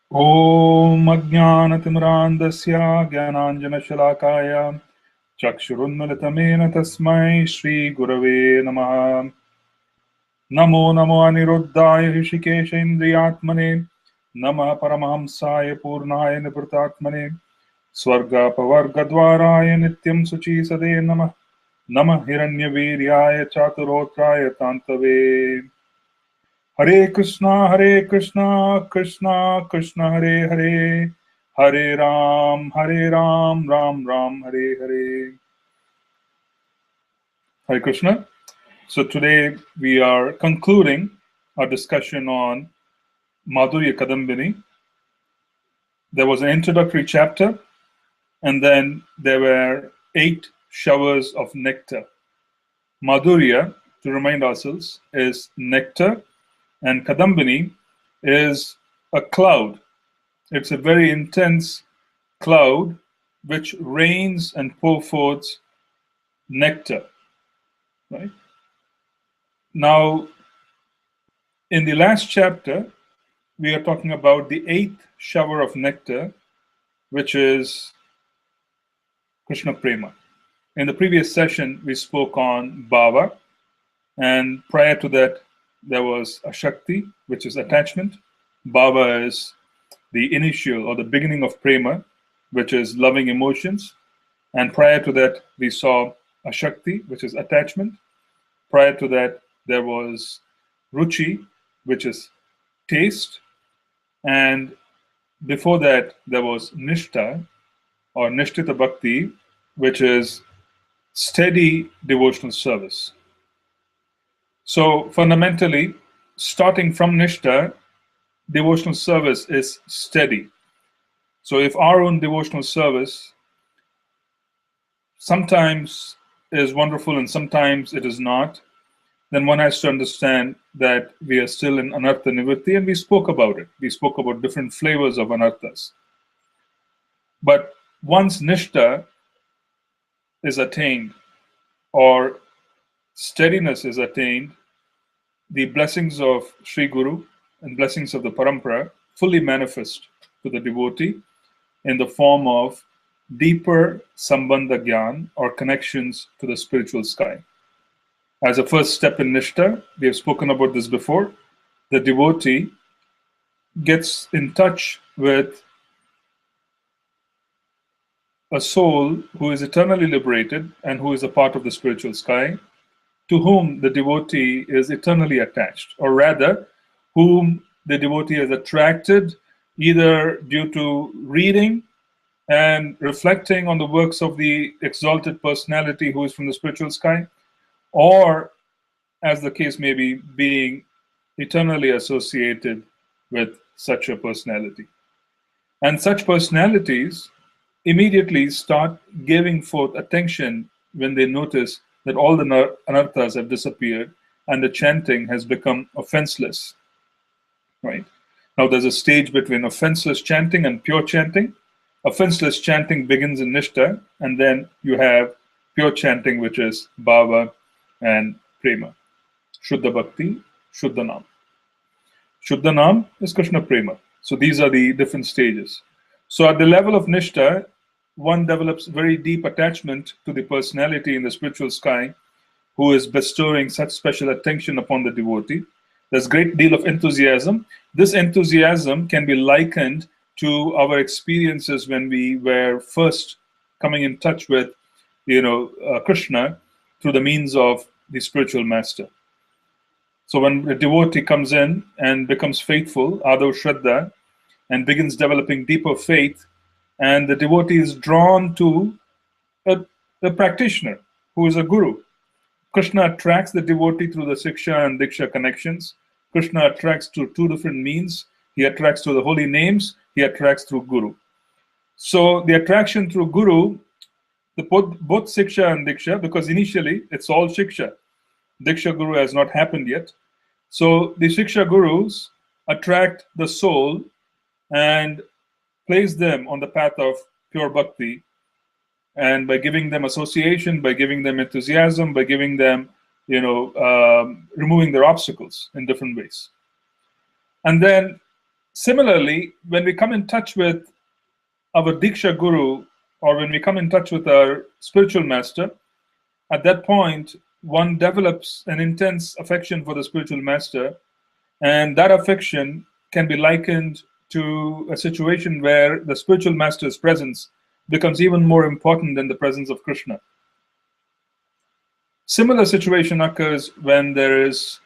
Om Ajnanatimrandasya Gyananjanashalakaya Chakshurunmilitamena Tasmai Shri Gurave Namaha. Namo Namo Aniruddhaya Hishikesha Indriyatmane Namah Paramahamsaya Purnaya Nivritatmane Swarga Pavargadvaraya Nityam Suchi Sade Namah Namah Hiranyaviryaya Chaturotraya Tantave. Hare Krishna, Krishna Krishna, Hare Hare, Hare Ram, Ram Ram, Hare Hare. Hare Krishna. So today we are concluding our discussion on Madhurya Kadambini. There was an introductory chapter, and then there were 8 showers of nectar. Madhurya, to remind ourselves, is nectar, and Kadambini is a cloud. It's a very intense cloud which rains and pours forth nectar. Right? Now, in the last chapter, we are talking about the 8th shower of nectar, which is Krishna Prema. In the previous session, we spoke on Bhava, and prior to that, there was Ashakti, which is attachment. Bhava is the initial or the beginning of Prema, which is loving emotions. And prior to that, we saw Ashakti, which is attachment. Prior to that, there was Ruchi, which is taste. And before that, there was Nishta or Nishtita Bhakti, which is steady devotional service. So fundamentally, starting from Nishta, devotional service is steady. So if our own devotional service sometimes is wonderful and sometimes it is not, then one has to understand that we are still in anartha nivritti, and we spoke about it. We spoke about different flavors of anarthas. But once nishta is attained or steadiness is attained, the blessings of Sri Guru and blessings of the Parampara fully manifest to the devotee in the form of deeper sambandha gyan or connections to the spiritual sky. As a first step in Nishta, we have spoken about this before, the devotee gets in touch with a soul who is eternally liberated and who is a part of the spiritual sky, to whom the devotee is eternally attached, or rather, whom the devotee is attracted either due to reading and reflecting on the works of the exalted personality who is from the spiritual sky, or, as the case may be, being eternally associated with such a personality. And such personalities immediately start giving forth attention when they notice that all the anarthas have disappeared and the chanting has become offenseless. Right? Now there's a stage between offenseless chanting and pure chanting. Offenseless chanting begins in Nishta, and then you have pure chanting, which is Bhava and Prema. Shuddha Bhakti, Shuddha Nam. Shuddha Nam is Krishna Prema. So these are the different stages. So at the level of Nishta, one develops very deep attachment to the personality in the spiritual sky who is bestowing such special attention upon the devotee. There's a great deal of enthusiasm. This enthusiasm can be likened to our experiences when we were first coming in touch with, Krishna through the means of the spiritual master. So when a devotee comes in and becomes faithful, Adav Shraddha, and begins developing deeper faith, and the devotee is drawn to a practitioner who is a guru. Krishna attracts the devotee through the Siksha and Diksha connections. Krishna attracts through 2 different means. He attracts through the holy names. He attracts through Guru. So the attraction through Guru, both Siksha and Diksha, because initially it's all Shiksha. Diksha Guru has not happened yet. So the Siksha Gurus attract the soul and place them on the path of pure bhakti. And by giving them association, by giving them enthusiasm, by giving them, removing their obstacles in different ways. And then Similarly, when we come in touch with our Diksha Guru, or when we come in touch with our spiritual master, at that point, one develops an intense affection for the spiritual master, and that affection can be likened to a situation where the spiritual master's presence becomes even more important than the presence of Krishna. Similar situation occurs when there is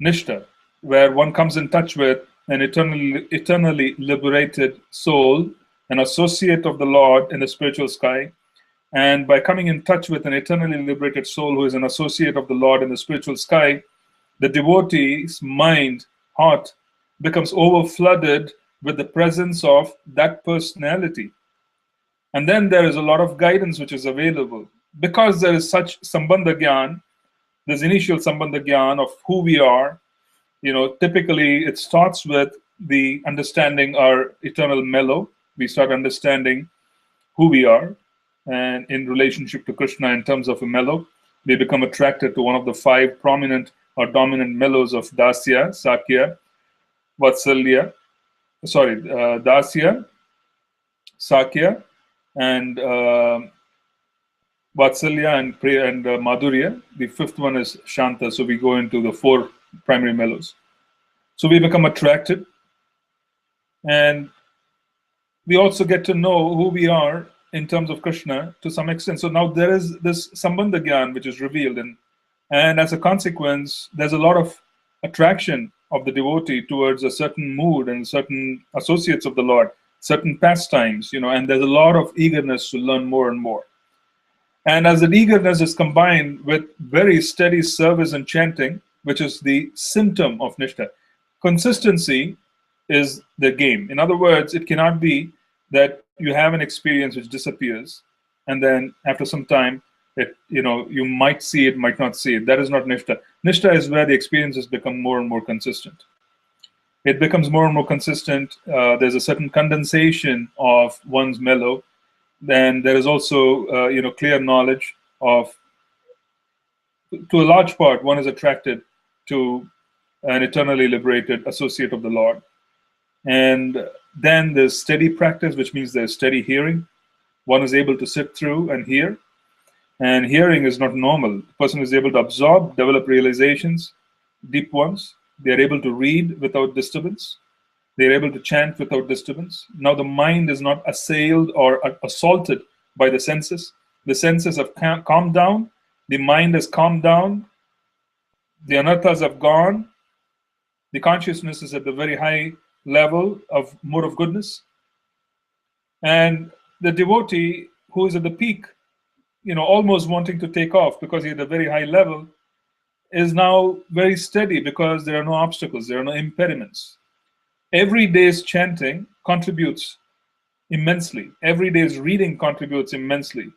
Nishta, where one comes in touch with an eternally liberated soul, an associate of the Lord in the spiritual sky. And by coming in touch with an eternally liberated soul who is an associate of the Lord in the spiritual sky, the devotee's mind, heart, becomes overflooded with the presence of that personality. And then there is a lot of guidance which is available. Because there is such Sambandha Gyan, this initial Sambandha Gyan of who we are, typically it starts with the understanding our eternal mellow. We start understanding who we are, and in relationship to Krishna in terms of a mellow, we become attracted to one of the 5 prominent or dominant mellows of Dasya, Sakya, Vatsalya, Dasya, Sakya, and Vatsalya and Madhurya. The 5th one is Shanta, so we go into the 4 primary mellows. So we become attracted, and we also get to know who we are in terms of Krishna to some extent. So now there is this Sambandha Gyan which is revealed, and as a consequence, there's a lot of attraction of the devotee towards a certain mood and certain associates of the Lord, certain pastimes, and there's a lot of eagerness to learn more and more. And as that eagerness is combined with very steady service and chanting, which is the symptom of Nishta, consistency is the game. In other words, it cannot be that you have an experience which disappears, and then after some time, you might see it, might not see it. That is not Nishta. Nishta is where the experiences become more and more consistent. It becomes more and more consistent. There's a certain condensation of one's mellow. Then there is also, clear knowledge of, to a large part, one is attracted to an eternally liberated associate of the Lord. And then there's steady practice, which means there's steady hearing. One is able to sit through and hear. And hearing is not normal. The person is able to absorb, develop realizations, deep ones. They are able to read without disturbance. They are able to chant without disturbance. Now the mind is not assailed or assaulted by the senses. The senses have calmed down. The mind has calmed down. The anarthas have gone. The consciousness is at the very high level of mode of goodness. And the devotee who is at the peak, almost wanting to take off because he's at a very high level, is now very steady because there are no obstacles, there are no impediments. Every day's chanting contributes immensely. Every day's reading contributes immensely.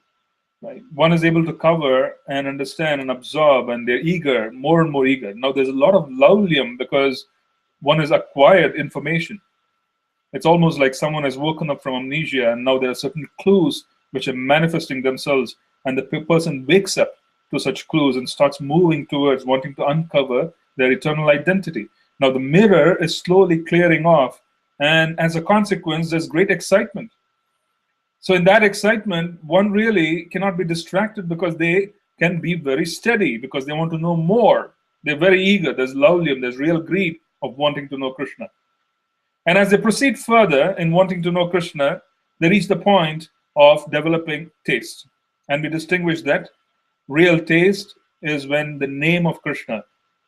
Right? One is able to cover and understand and absorb, and they're eager, more and more eager. Now there's a lot of laulyam because one has acquired information. It's almost like someone has woken up from amnesia, and now there are certain clues which are manifesting themselves, and the person wakes up to such clues and starts moving towards wanting to uncover their eternal identity. Now the mirror is slowly clearing off, and as a consequence, there's great excitement. So in that excitement, one really cannot be distracted because they can be very steady, because they want to know more. They're very eager. There's laulyam, there's real greed of wanting to know Krishna. And as they proceed further in wanting to know Krishna, they reach the point of developing taste. And we distinguish that real taste is when the name of Krishna,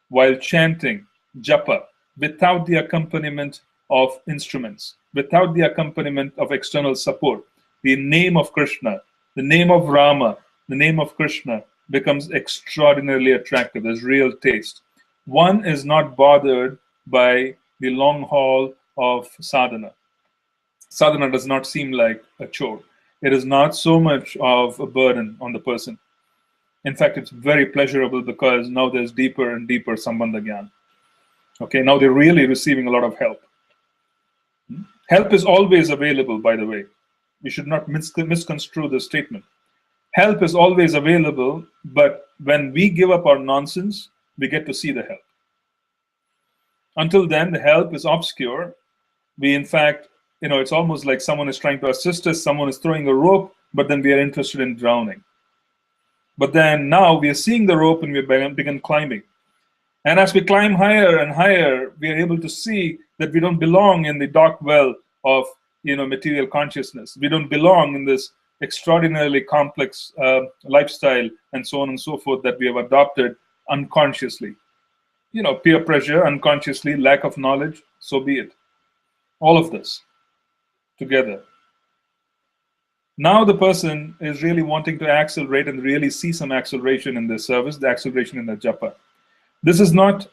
while chanting, japa, without the accompaniment of instruments, without the accompaniment of external support, the name of Krishna, the name of Rama, the name of Krishna becomes extraordinarily attractive. There's real taste. One is not bothered by the long haul of sadhana. Sadhana does not seem like a chore. It is not so much of a burden on the person. In fact, it's very pleasurable because now there's deeper and deeper Sambandha Gyan. Okay, now they're really receiving a lot of help. Help is always available, by the way. We should not misconstrue this statement. Help is always available, but when we give up our nonsense, we get to see the help. Until then, the help is obscure. We, in fact, it's almost like someone is trying to assist us, someone is throwing a rope, but then we are interested in drowning. But then now we are seeing the rope and we begin climbing. And as we climb higher and higher, we are able to see that we don't belong in the dark well of material consciousness. We don't belong in this extraordinarily complex lifestyle and so on and so forth that we have adopted unconsciously. Peer pressure, unconsciously, lack of knowledge, so be it. All of this together. Now the person is really wanting to accelerate and really see some acceleration in their service, the acceleration in the japa. This is not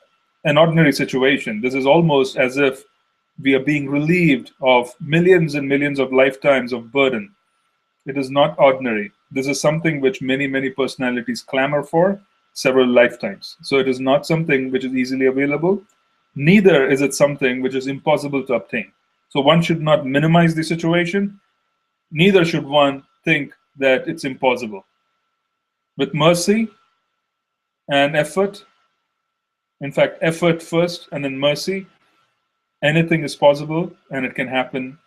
an ordinary situation. This is almost as if we are being relieved of millions and millions of lifetimes of burden. It is not ordinary. This is something which many, many personalities clamor for several lifetimes. So it is not something which is easily available. Neither is it something which is impossible to obtain. So one should not minimize the situation. Neither should one think that it's impossible. With mercy and effort, in fact, effort first and then mercy, anything is possible and it can happen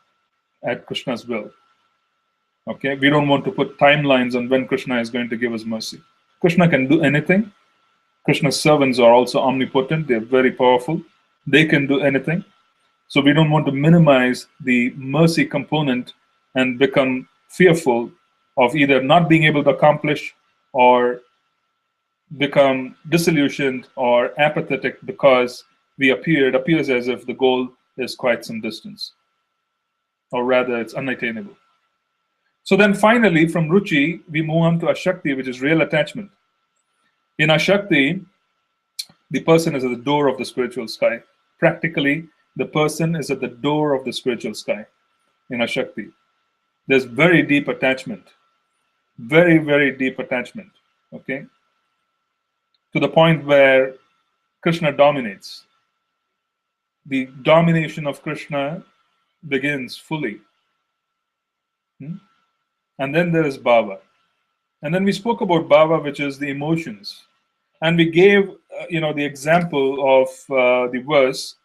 at Krishna's will. Okay, we don't want to put timelines on when Krishna is going to give us mercy. Krishna can do anything. Krishna's servants are also omnipotent. They're very powerful. They can do anything. So we don't want to minimize the mercy component and become fearful of either not being able to accomplish or become disillusioned or apathetic because it appears as if the goal is quite some distance, or rather it's unattainable. So then finally, from Ruchi, we move on to Ashakti, which is real attachment. In Ashakti, the person is at the door of the spiritual sky. Practically, the person is at the door of the spiritual sky in Ashakti. There's very deep attachment. Very, very deep attachment. Okay? To the point where Krishna dominates. The domination of Krishna begins fully. And then there is Bhava. And then we spoke about Bhava, which is the emotions. And we gave the example of the verse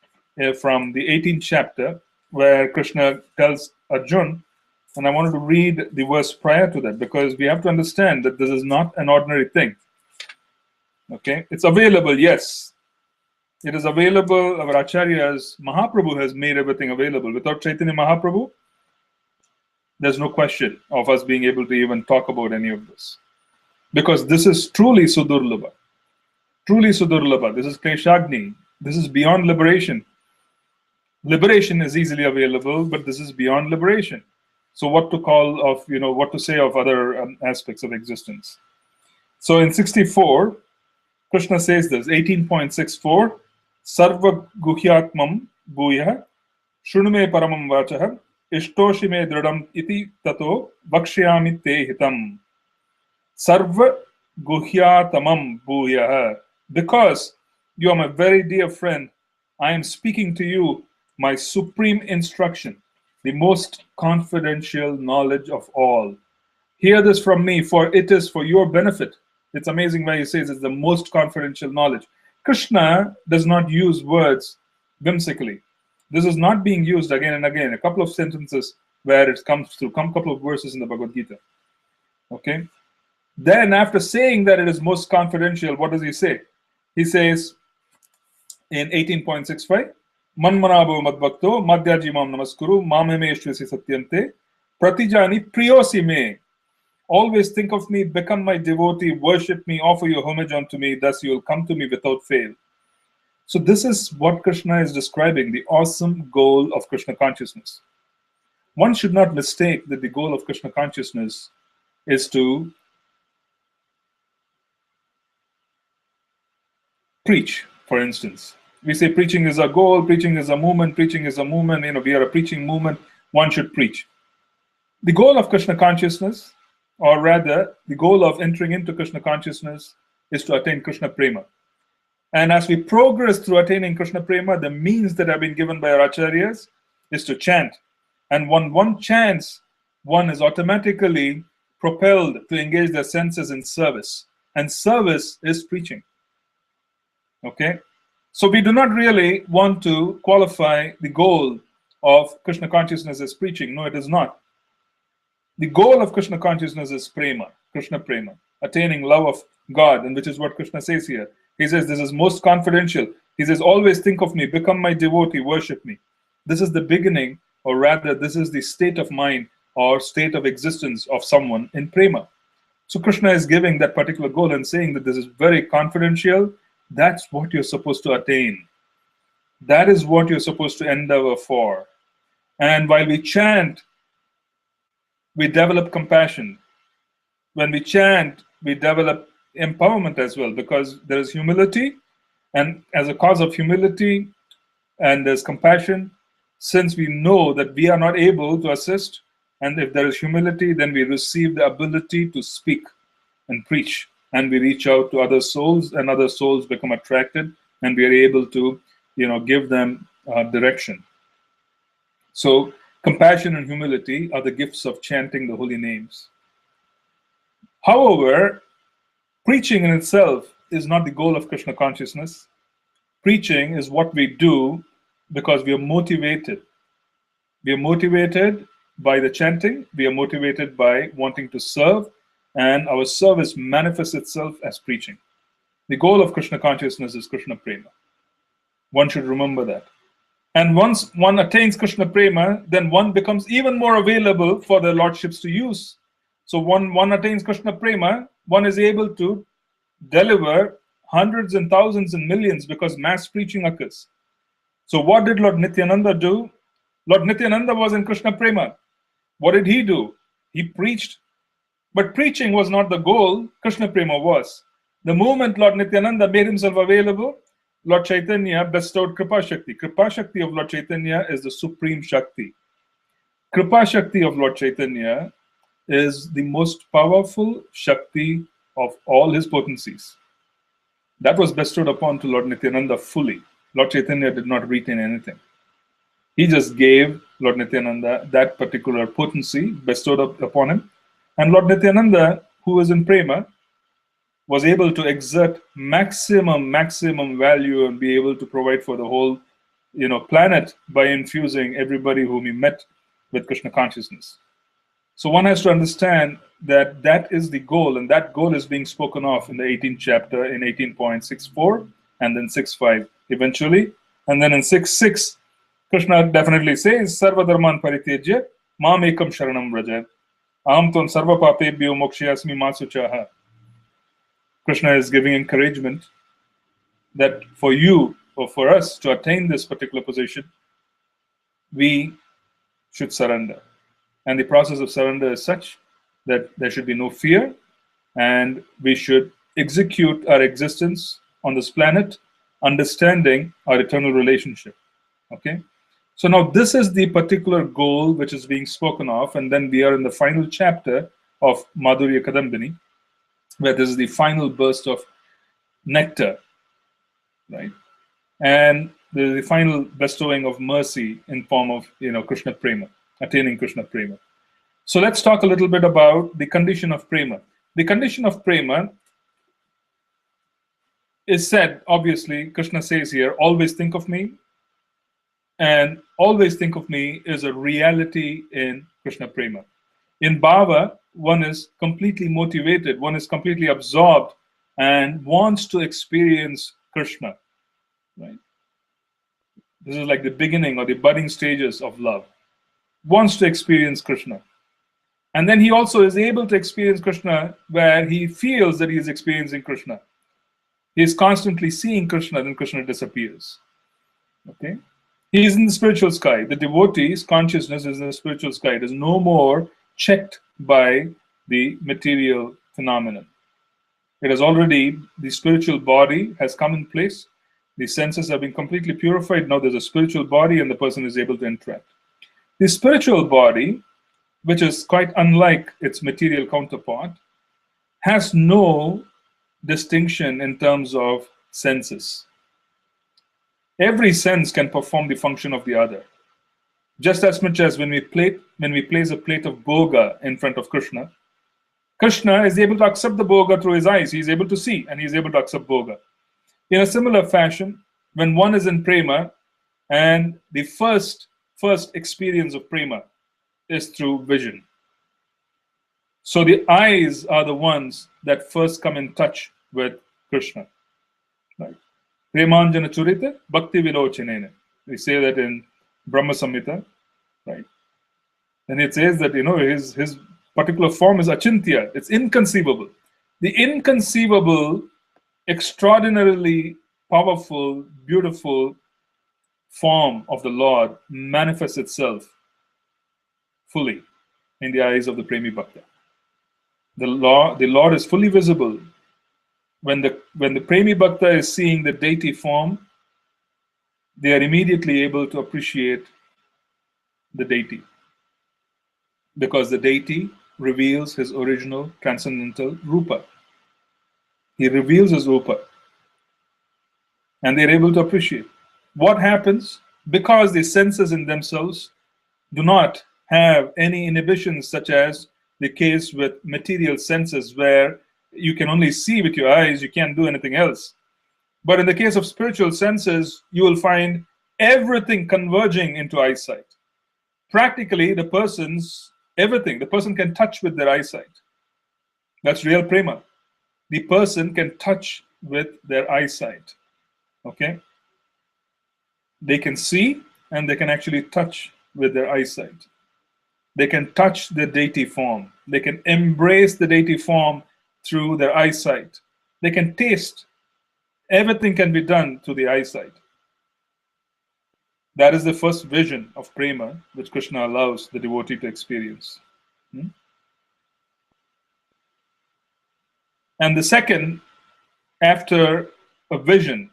from the 18th chapter where Krishna tells Arjun, and I wanted to read the verse prior to that because we have to understand that this is not an ordinary thing. Okay, it's available, yes. It is available. Our Acharyas, Mahaprabhu has made everything available. Without Chaitanya Mahaprabhu, there's no question of us being able to even talk about any of this. Because this is truly Sudurlabha. Truly Sudurlabha. This is Kleshagni. This is beyond liberation. Liberation is easily available, but this is beyond liberation. So what to say of other aspects of existence? So in 64, Krishna says this, 18.64, Sarva Guhyatmam Bhuya Shrunume Paramam Vachah Ishtoshime Dradam Iti Tato Vakshyami Te Hitam. Sarva Guhyatamam Bhuya. Because you are my very dear friend, I am speaking to you my supreme instruction, the most confidential knowledge of all. Hear this from me, for it is for your benefit. It's amazing why he says it's the most confidential knowledge. Krishna does not use words whimsically. This is not being used again and again. A couple of sentences where it comes through, a couple of verses in the Bhagavad Gita. Okay? Then after saying that it is most confidential, what does he say? He says in 18.65, Manmanabo madbhakto madhyaji mam namaskuru mameme shvasi satyante pratijani priyosi me. Always think of me, become my devotee, worship me, offer your homage unto me, thus you will come to me without fail. So this is what Krishna is describing, the awesome goal of Krishna consciousness. One should not mistake that the goal of Krishna consciousness is to preach, for instance. We say preaching is a goal, preaching is a movement, we are a preaching movement, one should preach. The goal of Krishna consciousness, or rather, the goal of entering into Krishna consciousness is to attain Krishna Prema. And as we progress through attaining Krishna Prema, the means that have been given by our Acharyas is to chant. And when one chants, one is automatically propelled to engage their senses in service. And service is preaching. Okay? So we do not really want to qualify the goal of Krishna consciousness as preaching. No, it is not. The goal of Krishna consciousness is prema, Krishna prema, attaining love of God, and which is what Krishna says here. He says this is most confidential. He says, always think of me, become my devotee, worship me. This is the beginning, or rather, this is the state of mind or state of existence of someone in prema. So Krishna is giving that particular goal and saying that this is very confidential. That's what you're supposed to attain. That is what you're supposed to endeavor for. And while we chant, we develop compassion. When we chant, we develop empowerment as well, because there is humility. And as a cause of humility and there's compassion, since we know that we are not able to assist, and if there is humility, then we receive the ability to speak and preach. And we reach out to other souls, and other souls become attracted, and we are able to, give them direction. So compassion and humility are the gifts of chanting the holy names. However, preaching in itself is not the goal of Krishna consciousness. Preaching is what we do because we are motivated. We are motivated by the chanting. We are motivated by wanting to serve, and our service manifests itself as preaching. The goal of Krishna consciousness is Krishna prema. One should remember that. And once one attains Krishna prema, then one becomes even more available for the lordships to use. So one attains Krishna prema, one is able to deliver hundreds and thousands and millions because mass preaching occurs. So what did Lord Nityananda do? Lord Nityananda was in Krishna prema. What did he do? He preached. But preaching was not the goal, Krishna prema was. The moment Lord Nityananda made himself available, Lord Chaitanya bestowed Kripa Shakti. Kripa Shakti of Lord Chaitanya is the supreme Shakti. Kripa Shakti of Lord Chaitanya is the most powerful Shakti of all his potencies. That was bestowed upon to Lord Nityananda fully. Lord Chaitanya did not retain anything. He just gave Lord Nityananda that particular potency bestowed upon him. And Lord Nityananda, who was in prema, was able to exert maximum value and be able to provide for the whole planet by infusing everybody whom he met with Krishna consciousness. So one has to understand that that is the goal, and that goal is being spoken of in the 18th chapter in 18.64 and then 6.5 eventually. And then in 6.6, Krishna definitely says, Sarva Dharman Parityajya Mam Ekam Sharanam Vraja Aham Tvam Sarva Papebhyo Mokshayasmi Masuchaha. Krishna is giving encouragement that for you or for us to attain this particular position, we should surrender. And the process of surrender is such that there should be no fear, and we should execute our existence on this planet, understanding our eternal relationship. Okay? So now this is the particular goal which is being spoken of, and then we are in the final chapter of Madhurya Kadambini, where this is the final burst of nectar, right? And the final bestowing of mercy in form of Krishna prema, attaining Krishna prema. So let's talk a little bit about the condition of prema. The condition of prema is said, obviously, Krishna says here, always think of me. And always think of me is a reality in Krishna prema. In bhava, one is completely motivated, one is completely absorbed and wants to experience Krishna, right? This is like the beginning or the budding stages of love. Wants to experience Krishna. And then he also is able to experience Krishna where he feels that he is experiencing Krishna. He is constantly seeing Krishna, then Krishna disappears. Okay? He is in the spiritual sky. The devotee's consciousness is in the spiritual sky. It is no more checked by the material phenomenon. It is already, the spiritual body has come in place. The senses have been completely purified. Now there's a spiritual body and the person is able to interact. The spiritual body, which is quite unlike its material counterpart, has no distinction in terms of senses. Every sense can perform the function of the other. Just as much as when we place a plate of bhoga in front of Krishna, Krishna is able to accept the bhoga through his eyes. He is able to see and he is able to accept bhoga. In a similar fashion, when one is in prema, and the first experience of prema is through vision. So the eyes are the ones that first come in touch with Krishna. Right? Premanjana Churita Bhakti Vilochinena. We say that in Brahma Samhita, right? And it says that his particular form is achintya. It's inconceivable. The inconceivable, extraordinarily powerful, beautiful form of the Lord manifests itself fully in the eyes of the Premi Bhakta. The Lord is fully visible. When the Premi Bhakta is seeing the deity form, they are immediately able to appreciate the deity, because the deity reveals his original transcendental rupa. He reveals his rupa, and they're able to appreciate. What happens? Because the senses in themselves do not have any inhibitions, such as the case with material senses, where you can only see with your eyes, you can't do anything else. But in the case of spiritual senses, you will find everything converging into eyesight. Practically, the person can touch with their eyesight. That's real prema. The person can touch with their eyesight. Okay? They can see, and they can actually touch with their eyesight. They can touch the deity form. They can embrace the deity form through their eyesight. They can taste. Everything can be done through the eyesight. That is the first vision of prema which Krishna allows the devotee to experience. And the second, after a vision,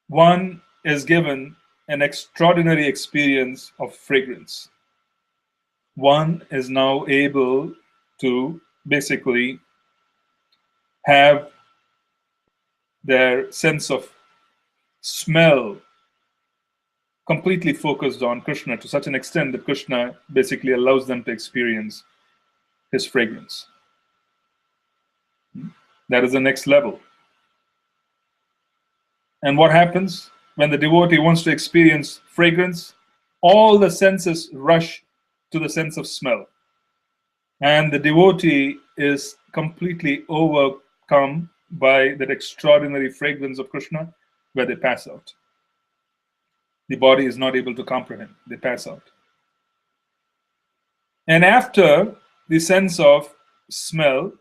one is given an extraordinary experience of fragrance. One is now able to basically have their sense of smell completely focused on Krishna, to such an extent that Krishna basically allows them to experience his fragrance. That is the next level. And what happens when the devotee wants to experience fragrance? All the senses rush to the sense of smell. And the devotee is completely overcome by that extraordinary fragrance of Krishna, where they pass out. The body is not able to comprehend. They pass out. And after the sense of smell,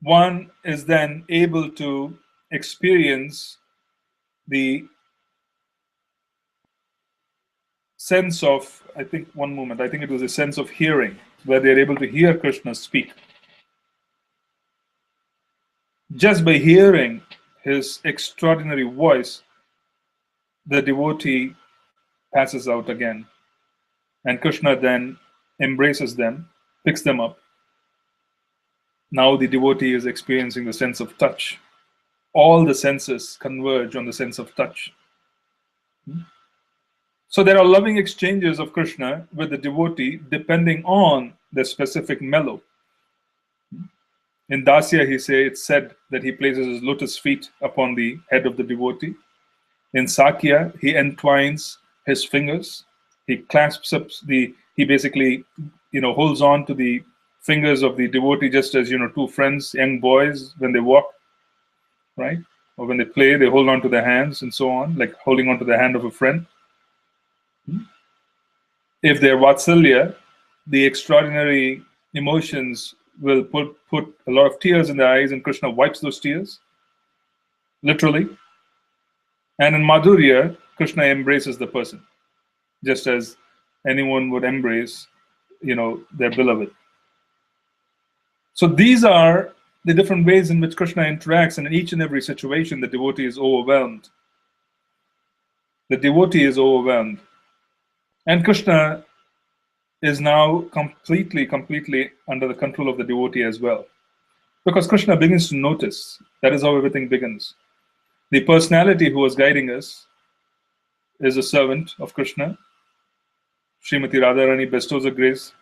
one is then able to experience the sense of, I think it was a sense of hearing, where they're able to hear Krishna speak. Just by hearing his extraordinary voice, the devotee passes out again. And Krishna then embraces them, picks them up. Now the devotee is experiencing the sense of touch. All the senses converge on the sense of touch. So there are loving exchanges of Krishna with the devotee depending on the specific mellow. In Dasya, it's said that he places his lotus feet upon the head of the devotee. In Sakya, he entwines his fingers. He clasps up he basically, holds on to the fingers of the devotee, just as, two friends, young boys, when they walk, right? Or when they play, they hold on to their hands and so on, like holding on to the hand of a friend. If they're Vatsalya, the extraordinary emotions will put a lot of tears in their eyes, and Krishna wipes those tears, literally. And in Madhurya, Krishna embraces the person, just as anyone would embrace, their beloved. So these are the different ways in which Krishna interacts, and in each and every situation, the devotee is overwhelmed. The devotee is overwhelmed. And Krishna is now completely under the control of the devotee as well. Because Krishna begins to notice. That is how everything begins. The personality who was guiding us is a servant of Krishna. Srimati Radharani bestows a grace.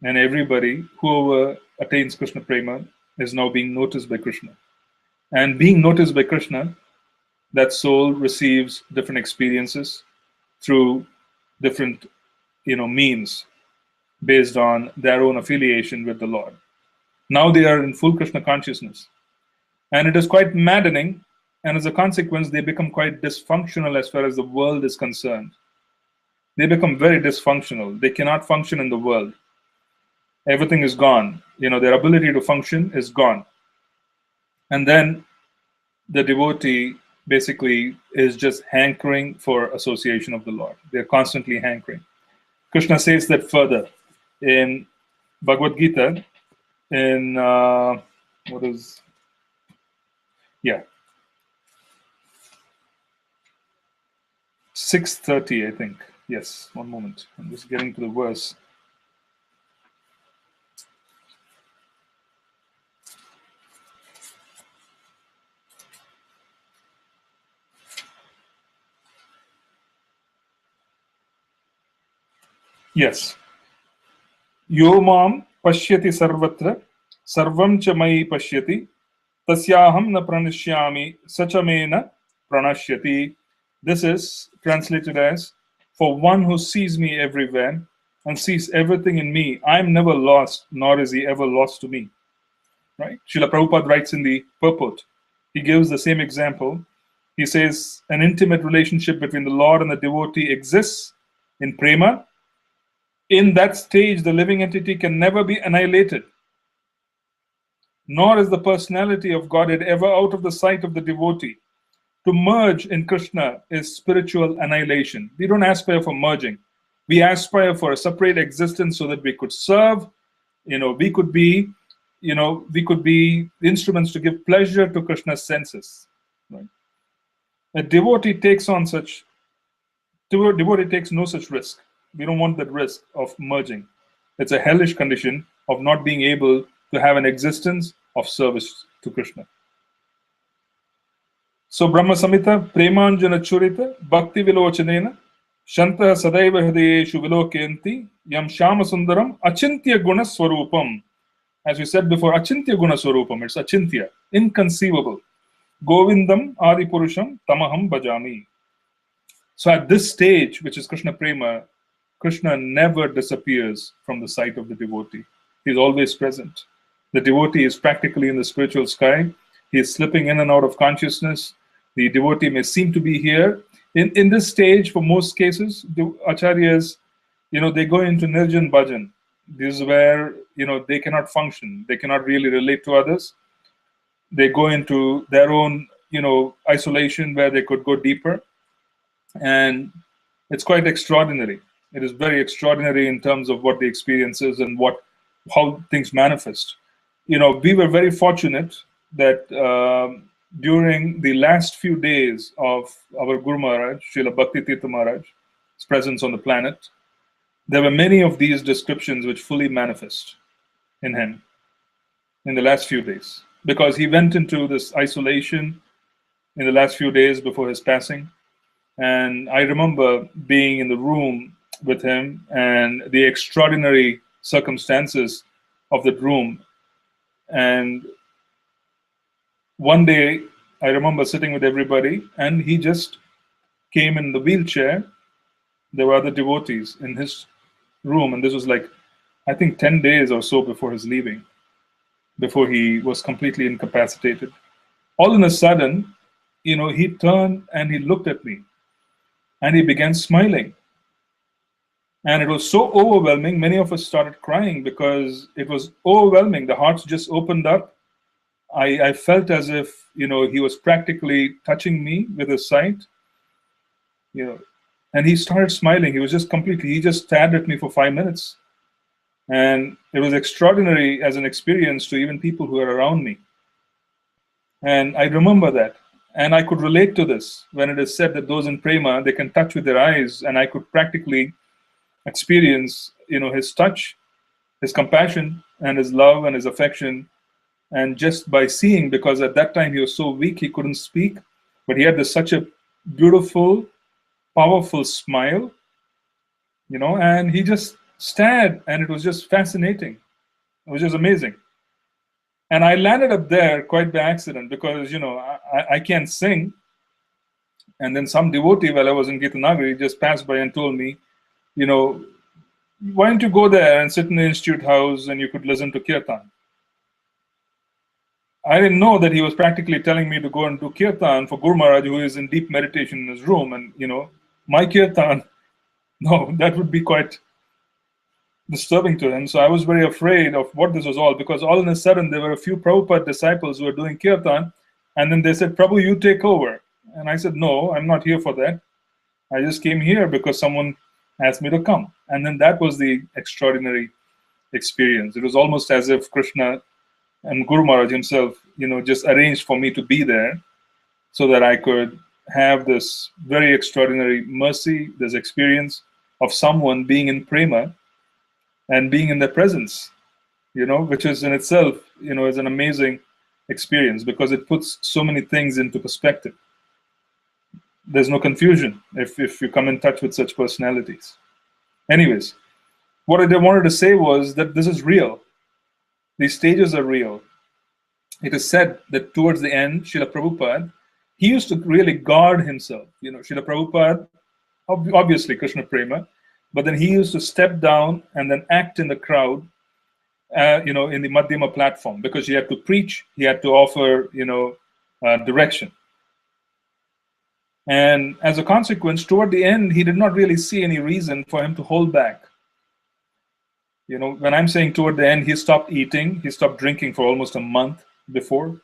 And everybody, whoever attains Krishna Prema, is now being noticed by Krishna. And being noticed by Krishna, that soul receives different experiences through different means based on their own affiliation with the Lord. Now they are in full Krishna consciousness. And it is quite maddening, and as a consequence, they become quite dysfunctional as far as the world is concerned. They become very dysfunctional. They cannot function in the world. Everything is gone. Their ability to function is gone. And then the devotee basically is just hankering for association of the Lord. They're constantly hankering. Krishna says that further in Bhagavad Gita, in 6:30, I think. Yes, one moment. I'm just getting to the verse. Yes. Yo mam pashyati sarvatra sarvam cha mai pashyati tasyaham na pranashyami sachamena pranashyati. This is translated as, for one who sees me everywhere and sees everything in me, I am never lost, nor is he ever lost to me. Right? Srila Prabhupada writes in the purport, he gives the same example. He says, an intimate relationship between the Lord and the devotee exists in prema. In that stage, the living entity can never be annihilated, nor is the personality of Godhead ever out of the sight of the devotee. To merge in Krishna is spiritual annihilation. We don't aspire for merging. We aspire for a separate existence so that we could serve. We could be instruments to give pleasure to Krishna's senses. Right? A devotee takes no such risk. We don't want that risk of merging. It's a hellish condition of not being able to have an existence of service to Krishna. So Brahma Samhita, Premanjana Churita, Bhakti Vilochanena, Shanta Sadaiva Hridayeshu Vilokyanti, Yam Shama Sundaram, Achintya Guna Swarupam. As we said before, Achintya Guna Swarupam, it's Achintya, inconceivable. Govindam Adi Purusham Tamaham Bhajami. So at this stage, which is Krishna Prema, Krishna never disappears from the sight of the devotee. He is always present. The devotee is practically in the spiritual sky. He is slipping in and out of consciousness. The devotee may seem to be here. In this stage, for most cases, the acharyas, they go into nirjan bhajan. This is where, they cannot function. They cannot really relate to others. They go into their own, isolation where they could go deeper. And it's quite extraordinary. It is very extraordinary in terms of what the experience is and how things manifest. We were very fortunate that during the last few days of our Guru Maharaj, Srila Bhakti Tirtha Maharaj's presence on the planet, there were many of these descriptions which fully manifest in him in the last few days. Because he went into this isolation in the last few days before his passing. And I remember being in the room with him and the extraordinary circumstances of that room. And one day, I remember sitting with everybody, and he just came in the wheelchair. There were other devotees in his room, and this was like, I think 10 days or so before his leaving, before he was completely incapacitated. All in a sudden, he turned and he looked at me, and he began smiling. And it was so overwhelming, many of us started crying because it was overwhelming. The hearts just opened up. I felt as if, he was practically touching me with his sight. And he started smiling. He just stared at me for 5 minutes. And it was extraordinary as an experience to even people who were around me. And I remember that. And I could relate to this when it is said that those in prema, they can touch with their eyes. And I could practically experience, his touch, his compassion, and his love and his affection. And just by seeing, because at that time he was so weak, he couldn't speak, but he had such a beautiful, powerful smile, and he just stared, and it was just fascinating. It was just amazing. And I landed up there quite by accident because, I can't sing. And then some devotee, while I was in Gitanagari, just passed by and told me, you know, why don't you go there and sit in the Institute House and you could listen to Kirtan? I didn't know that he was practically telling me to go and do Kirtan for Guru Maharaj, who is in deep meditation in his room. And, my Kirtan, no, that would be quite disturbing to him. So I was very afraid of what this was all, because all of a sudden there were a few Prabhupada disciples who were doing Kirtan. And then they said, Prabhu, you take over. And I said, no, I'm not here for that. I just came here because someone asked me to come. And then that was the extraordinary experience. It was almost as if Krishna and Guru Maharaj himself, just arranged for me to be there so that I could have this very extraordinary mercy, this experience of someone being in prema and being in their presence, which is in itself, is an amazing experience because it puts so many things into perspective. There's no confusion if you come in touch with such personalities. Anyways, what I wanted to say was that this is real. These stages are real. It is said that towards the end, Srila Prabhupada, he used to really guard himself. Srila Prabhupada, obviously Krishna Prema, but then he used to step down and then act in the crowd, in the Madhyama platform, because he had to preach, he had to offer, direction. And as a consequence, toward the end, he did not really see any reason for him to hold back. When I'm saying toward the end, he stopped eating, he stopped drinking for almost a month before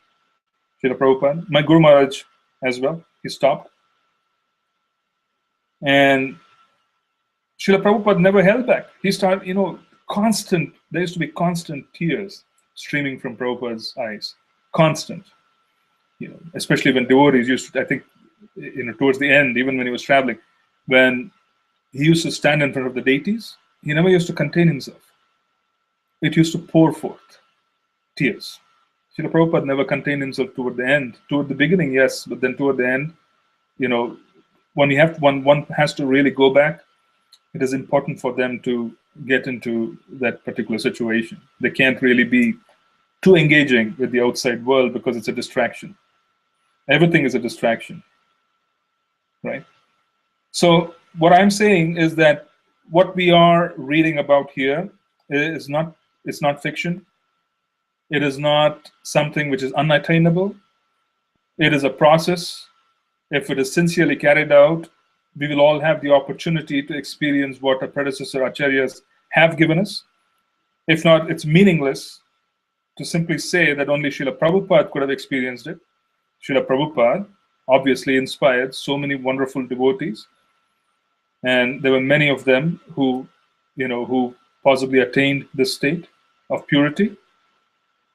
Srila Prabhupada. My Guru Maharaj as well, he stopped. And Srila Prabhupada never held back. He started, there used to be constant tears streaming from Prabhupada's eyes. Constant. Especially when devotees used to, I think, towards the end, even when he was traveling, when he used to stand in front of the deities, he never used to contain himself. It used to pour forth tears. Srila Prabhupada never contained himself toward the end. Toward the beginning, yes, but then toward the end, when one has to really go back, it is important for them to get into that particular situation. They can't really be too engaging with the outside world because it's a distraction. Everything is a distraction. Right? So what I'm saying is that what we are reading about here is it's not fiction. It is not something which is unattainable. It is a process. If it is sincerely carried out, we will all have the opportunity to experience what our predecessor acharyas have given us. If not, it's meaningless to simply say that only Srila Prabhupada could have experienced it. Srila Prabhupada obviously inspired so many wonderful devotees, and there were many of them who possibly attained this state of purity.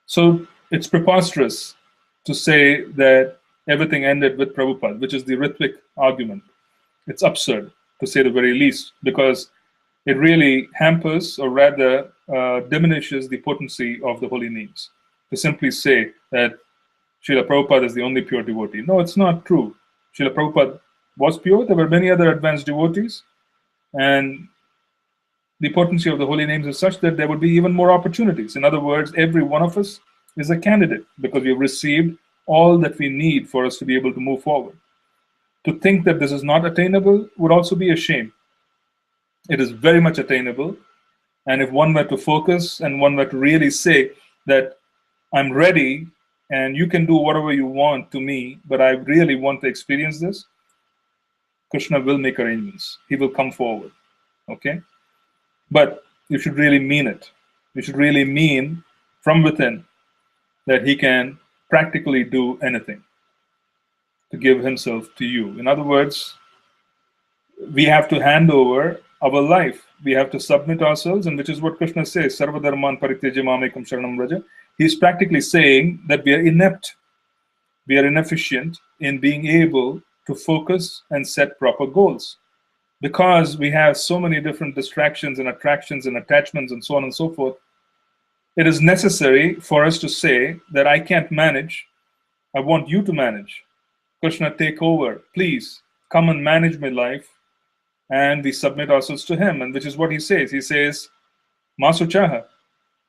So it's preposterous to say that everything ended with Prabhupada, which is the Ritvik argument. It's absurd, to say the very least, because it really hampers, or rather diminishes, the potency of the holy names. To simply say that Srila Prabhupada is the only pure devotee. No, it's not true. Srila Prabhupada was pure. There were many other advanced devotees. And the potency of the holy names is such that there would be even more opportunities. In other words, every one of us is a candidate because we have received all that we need for us to be able to move forward. To think that this is not attainable would also be a shame. It is very much attainable. And if one were to focus and one were to really say that I'm ready and you can do whatever you want to me, but I really want to experience this, Krishna will make arrangements. He will come forward. Okay? But you should really mean it. You should really mean from within that he can practically do anything to give himself to you. In other words, we have to hand over our life. We have to submit ourselves, and which is what Krishna says, Sarva Dharman Parityaja Mamekam Sharanam Vraja. He's practically saying that we are inept, we are inefficient in being able to focus and set proper goals. Because we have so many different distractions and attractions and attachments and so on and so forth, it is necessary for us to say that I can't manage, I want you to manage. Krishna, take over. Please come and manage my life. And we submit ourselves to him, and which is what he says. He says, Masuchaha,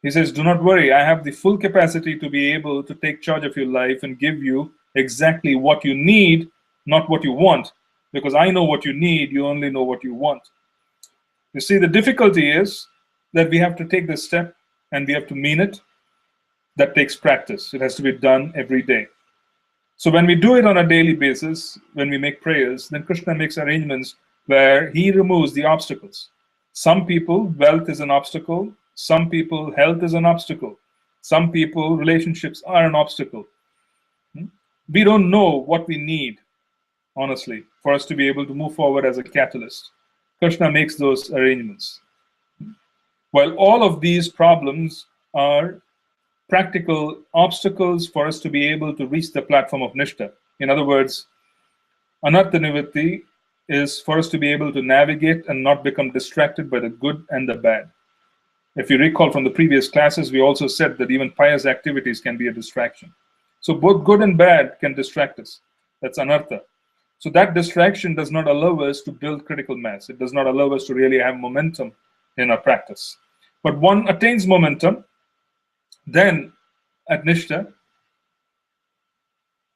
He says, do not worry, I have the full capacity to be able to take charge of your life and give you exactly what you need, not what you want. Because I know what you need, you only know what you want. You see, the difficulty is that we have to take this step and we have to mean it. That takes practice. It has to be done every day. So when we do it on a daily basis, when we make prayers, then Krishna makes arrangements where he removes the obstacles. Some people, wealth is an obstacle. Some people, health is an obstacle. Some people, relationships are an obstacle. We don't know what we need, honestly, for us to be able to move forward as a catalyst. Krishna makes those arrangements. While all of these problems are practical obstacles for us to be able to reach the platform of Nishta. In other words, Anartha Nivritti is for us to be able to navigate and not become distracted by the good and the bad. If you recall from the previous classes, we also said that even pious activities can be a distraction. So both good and bad can distract us. That's Anartha. So that distraction does not allow us to build critical mass. It does not allow us to really have momentum in our practice. But one attains momentum, then at Nishta,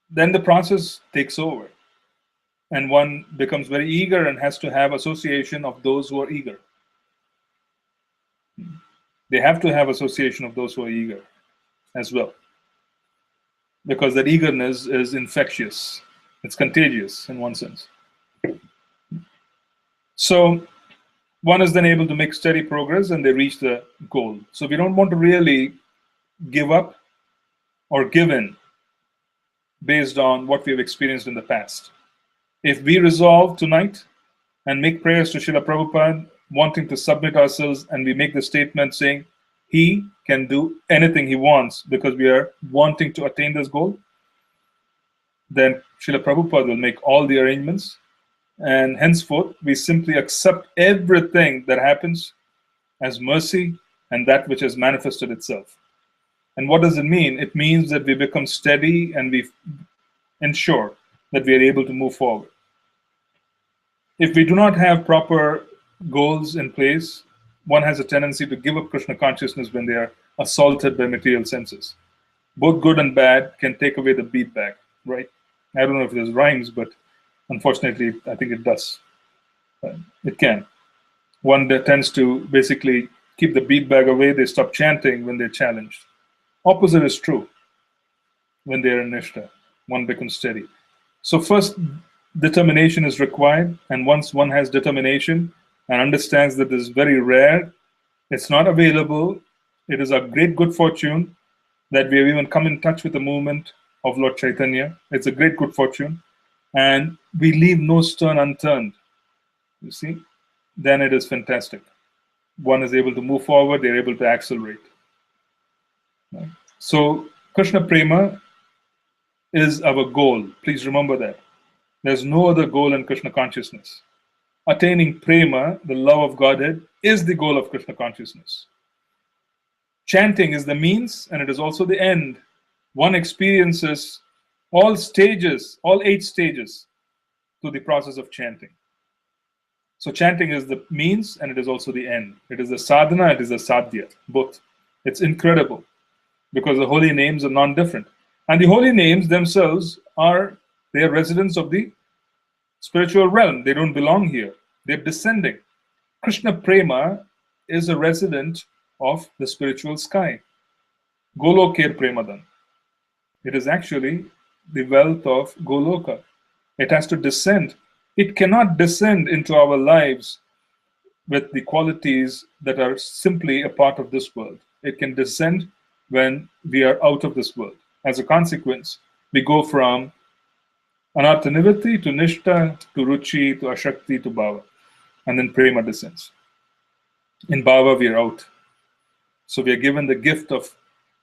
then the process takes over. And one becomes very eager and has to have association of those who are eager. They have to have association of those who are eager as well. Because that eagerness is infectious. It's contagious in one sense. So one is then able to make steady progress and they reach the goal. So we don't want to really give up or give in based on what we have experienced in the past. If we resolve tonight and make prayers to Srila Prabhupada, wanting to submit ourselves, and we make the statement saying he can do anything he wants because we are wanting to attain this goal, then Srila Prabhupada will make all the arrangements, and henceforth we simply accept everything that happens as mercy and that which has manifested itself. And what does it mean? It means that we become steady and we ensure that we are able to move forward. If we do not have proper goals in place, one has a tendency to give up Krishna consciousness when they are assaulted by material senses. Both good and bad can take away the beat back, right? I don't know if there's rhymes, but unfortunately, I think it does. It can. One that tends to basically keep the beat bag away, they stop chanting when they're challenged. Opposite is true. When they're in Nishta, one becomes steady. So first, determination is required, and once one has determination and understands that this is very rare, it's not available, it is a great good fortune that we have even come in touch with the movement of Lord Chaitanya. It's a great good fortune, and we leave no stone unturned. You see, then it is fantastic. One is able to move forward, they're able to accelerate. Right? So Krishna Prema is our goal. Please remember that. There's no other goal in Krishna consciousness. Attaining Prema, the love of Godhead, is the goal of Krishna consciousness. Chanting is the means, and it is also the end. One experiences all stages, all 8 stages to the process of chanting. So chanting is the means, and it is also the end. It is the sadhana, it is the sadhya, both. It's incredible, because the holy names are non-different. And the holy names themselves are, they are residents of the spiritual realm. They don't belong here. They're descending. Krishna Prema is a resident of the spiritual sky. Golokir Premadan. It is actually the wealth of Goloka. It has to descend. It cannot descend into our lives with the qualities that are simply a part of this world. It can descend when we are out of this world. As a consequence, we go from Anartha Nivritti to Nishta to Ruchi to Ashakti to Bhava. And then Prema descends. In Bhava, we are out. So we are given the gift of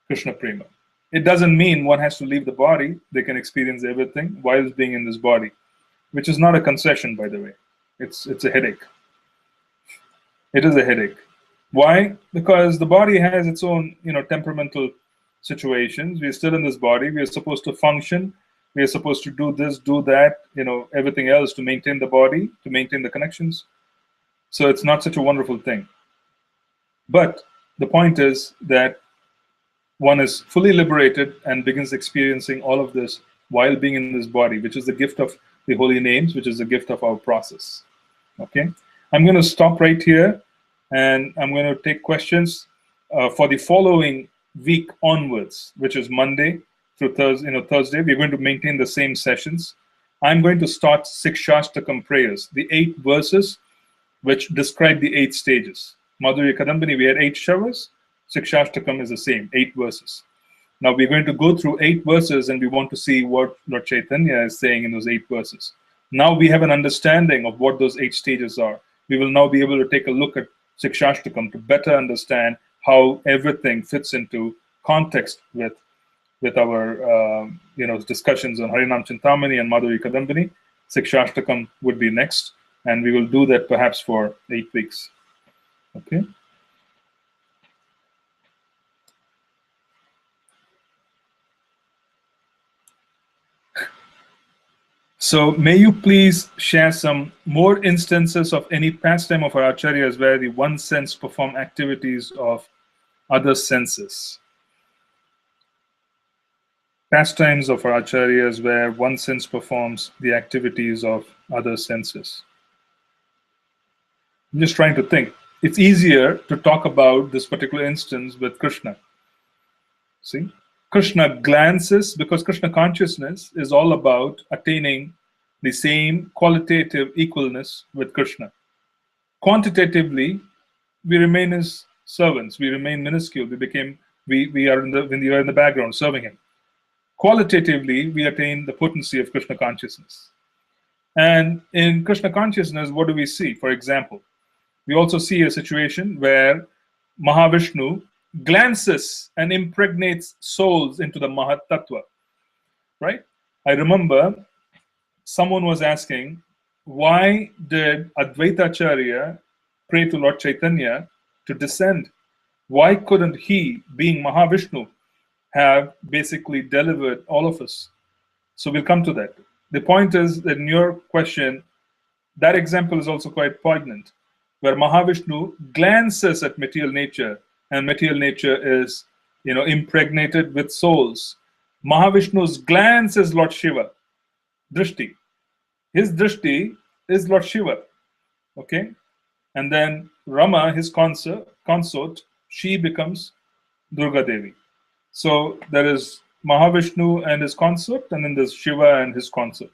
Krishna Prema. It doesn't mean one has to leave the body. They can experience everything while being in this body, which is not a concession, by the way. It's a headache. It is a headache. Why? Because the body has its own, temperamental situations. We are still in this body. We are supposed to function. We are supposed to do this, do that, everything else to maintain the body, to maintain the connections. So it's not such a wonderful thing. But the point is that one is fully liberated and begins experiencing all of this while being in this body, which is the gift of the holy names, which is the gift of our process. Okay, I'm going to stop right here, and I'm going to take questions for the following week onwards, which is Monday through Thursday. Thursday we're going to maintain the same sessions. I'm going to start Sikshashtakam prayers, the 8 verses which describe the 8 stages. Madhurya Kadambini, we had 8 showers. Sikshashtakam is the same, 8 verses. Now we're going to go through 8 verses, and we want to see what Lord Chaitanya is saying in those 8 verses. Now we have an understanding of what those 8 stages are. We will now be able to take a look at Sikshashtakam to better understand how everything fits into context with our discussions on Harinam Chintamani and Madhurya Kadambini. Sikshashtakam would be next, and we will do that perhaps for 8 weeks. Okay. So may you please share some more instances of any pastime of our acharyas where the one sense perform activities of other senses. Pastimes of our acharyas where one sense performs the activities of other senses. I'm just trying to think. It's easier to talk about this particular instance with Krishna. See? Krishna glances, because Krishna consciousness is all about attaining the same qualitative equalness with Krishna. Quantitatively, we remain his servants. We remain minuscule. We are in the background serving him. Qualitatively, we attain the potency of Krishna consciousness. And in Krishna consciousness, what do we see? For example, we also see a situation where Mahavishnu glances and impregnates souls into the Mahat Tattva, right? I remember someone was asking, why did Advaita Acharya pray to Lord Chaitanya to descend? Why couldn't he, being Mahavishnu, have basically delivered all of us? So we'll come to that. The point is that in your question, that example is also quite poignant, where Mahavishnu glances at material nature, and material nature is, impregnated with souls. Mahavishnu's glance is Lord Shiva, drishti. His drishti is Lord Shiva, okay? And then Rama, his consort, she becomes Durga Devi. So there is Mahavishnu and his consort, and then there's Shiva and his consort,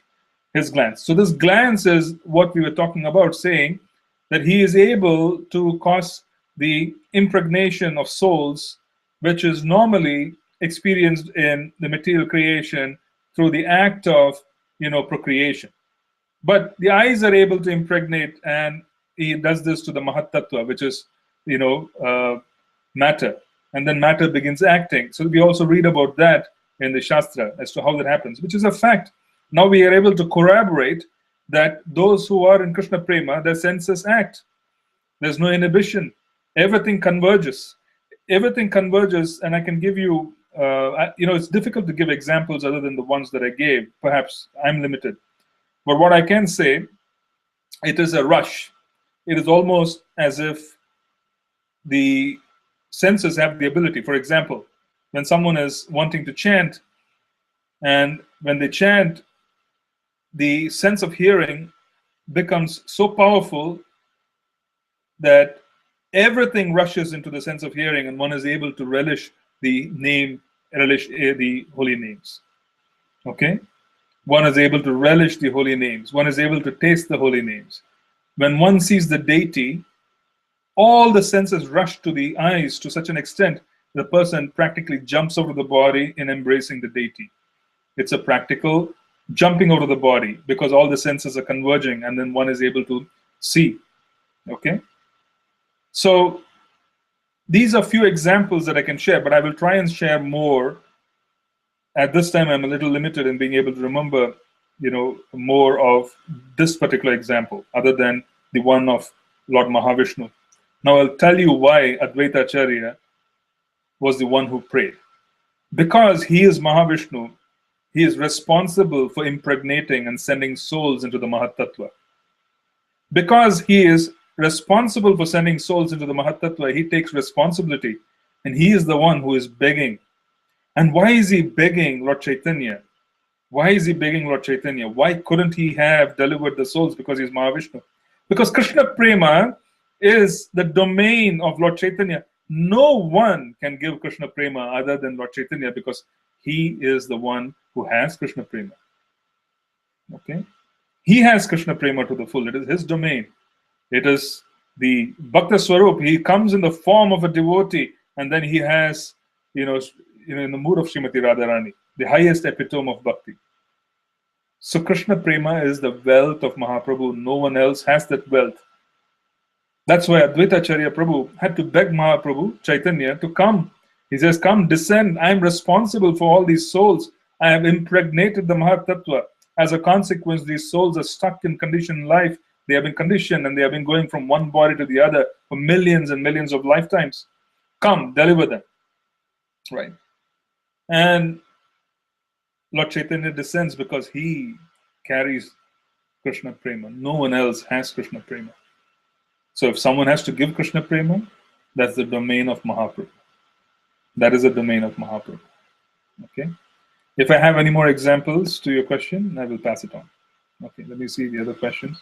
his glance. So this glance is what we were talking about, saying that he is able to cause the impregnation of souls, which is normally experienced in the material creation through the act of procreation. But the eyes are able to impregnate, and he does this to the Mahat Tattva, which is matter, and then matter begins acting. So we also read about that in the Shastra as to how that happens, which is a fact. Now we are able to corroborate that those who are in Krishna Prema, their senses act. There's no inhibition. Everything converges. Everything converges, and I can give you, it's difficult to give examples other than the ones that I gave. Perhaps I'm limited. But what I can say, it is a rush. It is almost as if the senses have the ability. For example, when someone is wanting to chant, and when they chant, the sense of hearing becomes so powerful that everything rushes into the sense of hearing, and one is able to relish the holy names. Okay? One is able to relish the holy names. One is able to taste the holy names. When one sees the deity, all the senses rush to the eyes to such an extent the person practically jumps out of the body in embracing the deity. It's a practical jumping out of the body because all the senses are converging, and then one is able to see. Okay? So these are few examples that I can share, but I will try and share more. At this time, I'm a little limited in being able to remember, more of this particular example, other than the one of Lord Mahavishnu. Now I'll tell you why Advaita Acharya was the one who prayed. Because he is Mahavishnu, he is responsible for impregnating and sending souls into the Mahat Tattva. Because he is responsible for sending souls into the Mahatattva. He takes responsibility, and he is the one who is begging. And why is he begging Lord Chaitanya? Why is he begging Lord Chaitanya? Why couldn't he have delivered the souls? Because he's Mahavishnu. Because Krishna Prema is the domain of Lord Chaitanya. No one can give Krishna Prema other than Lord Chaitanya, because he is the one who has Krishna Prema. Okay? He has Krishna Prema to the full. It is his domain. It is the Bhakta Swarup. He comes in the form of a devotee, and then he has, in the mood of Srimati Radharani, the highest epitome of bhakti. So Krishna Prema is the wealth of Mahaprabhu. No one else has that wealth. That's why Advaita Acharya Prabhu had to beg Mahaprabhu, Chaitanya, to come. He says, come, descend. I am responsible for all these souls. I have impregnated the Mahatattva. As a consequence, these souls are stuck in conditioned life. They have been conditioned, and they have been going from one body to the other for millions and millions of lifetimes. Come, deliver them. Right? And Lord Chaitanya descends because he carries Krishna Prema. No one else has Krishna Prema. So if someone has to give Krishna Prema, that's the domain of Mahaprabhu. That is the domain of Mahaprabhu. Okay? If I have any more examples to your question, I will pass it on. Okay, let me see the other questions.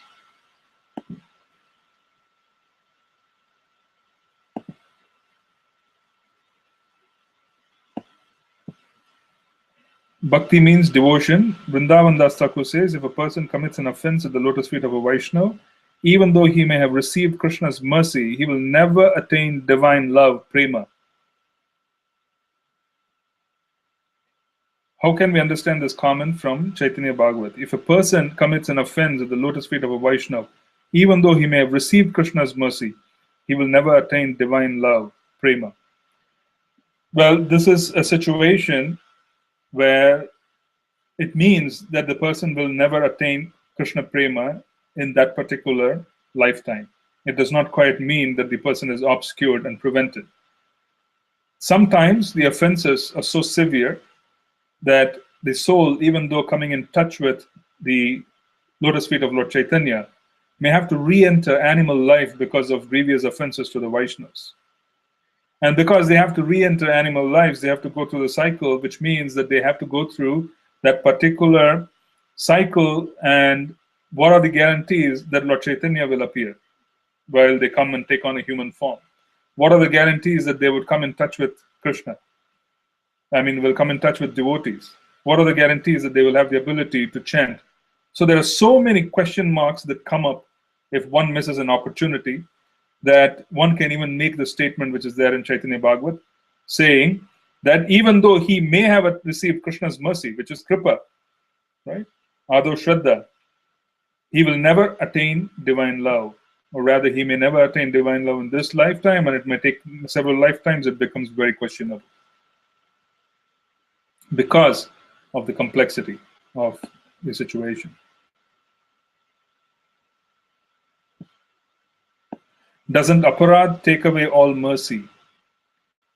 Bhakti means devotion. Vrindavan Das Thakur says, if a person commits an offense at the lotus feet of a Vaishnava, even though he may have received Krishna's mercy, he will never attain divine love, prema. How can we understand this comment from Chaitanya Bhagavat? If a person commits an offense at the lotus feet of a Vaishnava, even though he may have received Krishna's mercy, he will never attain divine love, prema. Well, this is a situation where it means that the person will never attain Krishna Prema in that particular lifetime. It does not quite mean that the person is obscured and prevented. Sometimes the offenses are so severe that the soul, even though coming in touch with the lotus feet of Lord Chaitanya, may have to re-enter animal life because of grievous offenses to the Vaishnavas. And because they have to re-enter animal lives, they have to go through the cycle, which means that they have to go through that particular cycle. And what are the guarantees that Lord Chaitanya will appear while they come and take on a human form? What are the guarantees that they would come in touch with Krishna? Will come in touch with devotees. What are the guarantees that they will have the ability to chant? So there are so many question marks that come up if one misses an opportunity, that one can even make the statement which is there in Chaitanya Bhagavat, saying that even though he may have received Krishna's mercy, which is kripa, right? Ado Shraddha, he will never attain divine love. Or rather, he may never attain divine love in this lifetime, and it may take several lifetimes. It becomes very questionable because of the complexity of the situation. Doesn't aparad take away all mercy?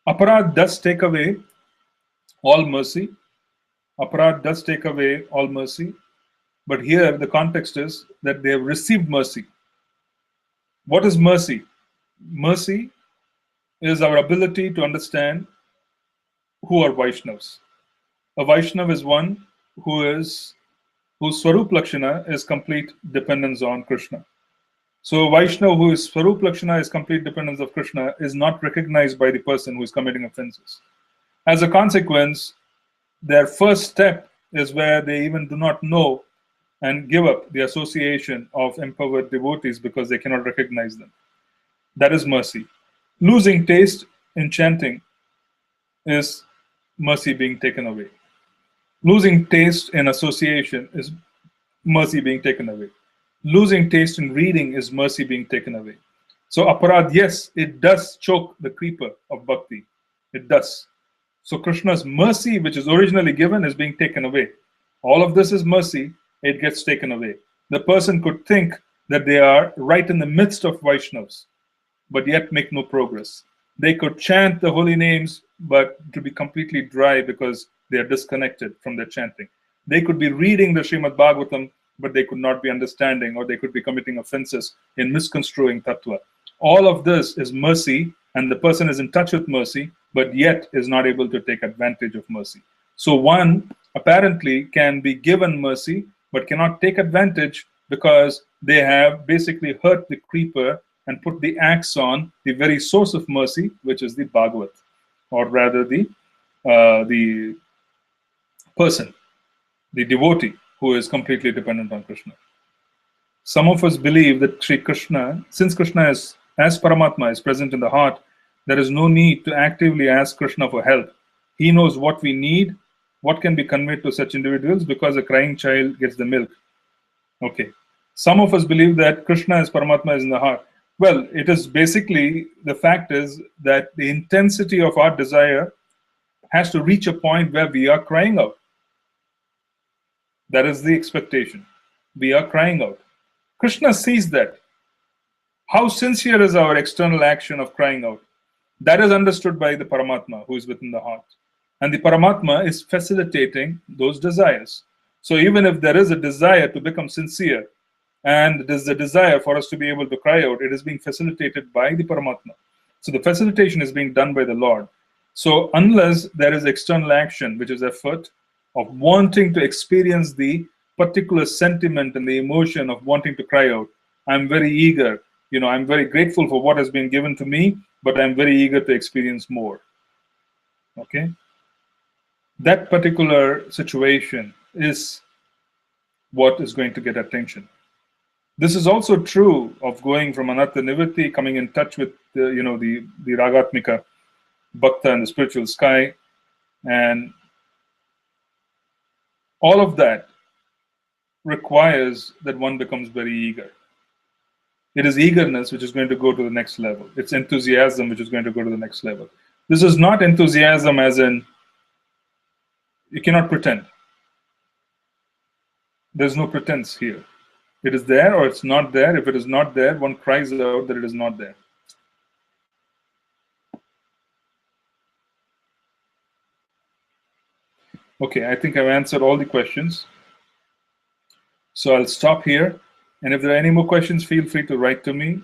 Aparad does take away all mercy. Aparad does take away all mercy. But here the context is that they have received mercy. What is mercy? Mercy is our ability to understand who are Vaishnavas. A Vaishnava is one whose Swarup Lakshana is complete dependence on Krishna. So a Vaishnava whose Swarup Lakshana is complete dependence of Krishna is not recognized by the person who is committing offenses. As a consequence, their first step is where they even do not know and give up the association of empowered devotees because they cannot recognize them. That is mercy. Losing taste in chanting is mercy being taken away. Losing taste in association is mercy being taken away. Losing taste in reading is mercy being taken away. So aparad, yes, it does choke the creeper of bhakti. It does. So Krishna's mercy, which is originally given, is being taken away. All of this is mercy. It gets taken away. The person could think that they are right in the midst of Vaishnavas, but yet make no progress. They could chant the holy names, but to be completely dry because they are disconnected from their chanting. They could be reading the Srimad Bhagavatam, but they could not be understanding, or they could be committing offenses in misconstruing tattva. All of this is mercy, and the person is in touch with mercy, but yet is not able to take advantage of mercy. So one apparently can be given mercy, but cannot take advantage because they have basically hurt the creeper and put the axe on the very source of mercy, which is the Bhagavat, or rather the person, the devotee who is completely dependent on Krishna. Some of us believe that Sri Krishna, since Krishna is, as Paramatma, is present in the heart, there is no need to actively ask Krishna for help. He knows what we need, what can be conveyed to such individuals, because a crying child gets the milk. Okay. Some of us believe that Krishna as Paramatma is in the heart. Well, it is basically, the fact is that the intensity of our desire has to reach a point where we are crying out. That is the expectation. We are crying out. Krishna sees that. How sincere is our external action of crying out? That is understood by the Paramatma who is within the heart. And the Paramatma is facilitating those desires. So even if there is a desire to become sincere, and there's a desire for us to be able to cry out, it is being facilitated by the Paramatma. So the facilitation is being done by the Lord. So unless there is external action, which is effort of wanting to experience the particular sentiment and the emotion of wanting to cry out, I'm very eager, I'm very grateful for what has been given to me, but I'm very eager to experience more. Okay? That particular situation is what is going to get attention. This is also true of going from Anatta Nivritti, coming in touch with the Ragatmika Bhakta and the spiritual sky, and all of that requires that one becomes very eager. It is eagerness which is going to go to the next level. It's enthusiasm which is going to go to the next level. This is not enthusiasm as in you cannot pretend. There's no pretense here. It is there or it's not there. If it is not there, one cries out that it is not there. Okay, I think I've answered all the questions. So I'll stop here. And if there are any more questions, feel free to write to me.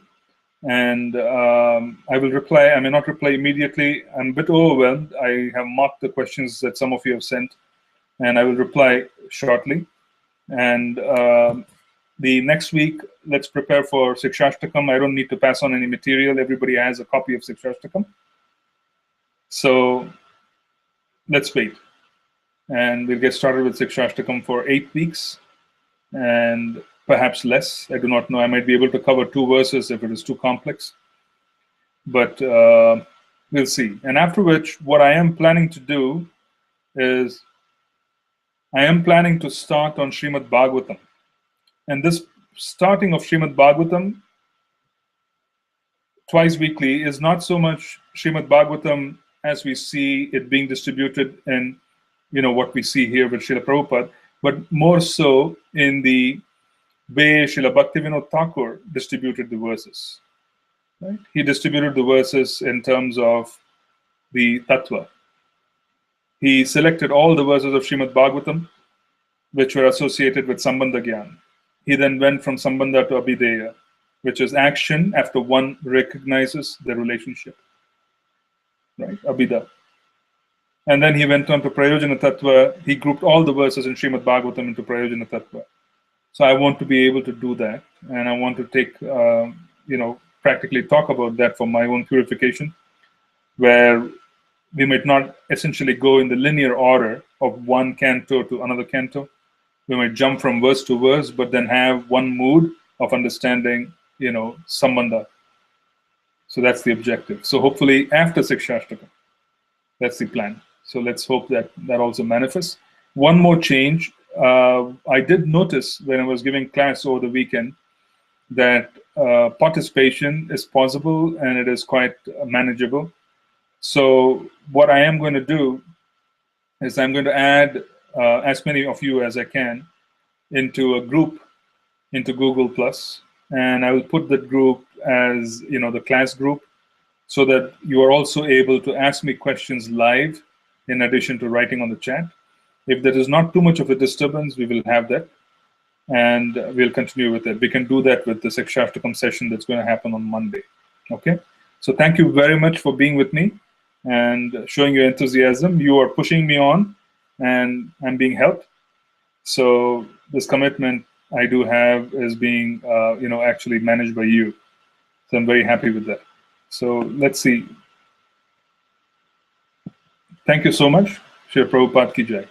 And I will reply. I may not reply immediately. I'm a bit overwhelmed. I have marked the questions that some of you have sent, and I will reply shortly. And the next week, let's prepare for Sikshashtakam. I don't need to pass on any material. Everybody has a copy of Sikshashtakam. So let's wait. And we'll get started with Sikshashtakam for 8 weeks and perhaps less. I do not know. I might be able to cover 2 verses if it is too complex. But we'll see. And after which, what I am planning to do is I am planning to start on Srimad Bhagavatam. And this starting of Srimad Bhagavatam twice weekly is not so much Srimad Bhagavatam as we see it being distributed in what we see here with Srila Prabhupada, but more so in the way Srila Bhaktivinoda Thakur distributed the verses. Right? He distributed the verses in terms of the tattva. He selected all the verses of Srimad Bhagavatam which were associated with Sambandha Gyan. He then went from Sambandha to Abhideya, which is action after one recognizes the relationship. Right? Abhida. And then he went on to Prayojana Tattva. He grouped all the verses in Srimad Bhagavatam into Prayojana Tattva. So I want to be able to do that. And I want to take, practically talk about that for my own purification, where we might not essentially go in the linear order of one canto to another canto. We might jump from verse to verse, but then have one mood of understanding, Sambandha. So that's the objective. So hopefully after Sikshashtakam, that's the plan. So let's hope that that also manifests. One more change. I did notice when I was giving class over the weekend that participation is possible and it is quite manageable. So what I am going to do is I'm going to add as many of you as I can into a group, into Google Plus, and I will put that group as the class group, so that you are also able to ask me questions live in addition to writing on the chat. If there is not too much of a disturbance, we will have that. and we'll continue with it. We can do that with the Sikshashtakam session that's going to happen on Monday. Okay? So thank you very much for being with me and showing your enthusiasm. You are pushing me on, and I'm being helped. So this commitment I do have is being, actually managed by you. So I'm very happy with that. So let's see. Thank you so much. Shri Prabhupada Ki Jai.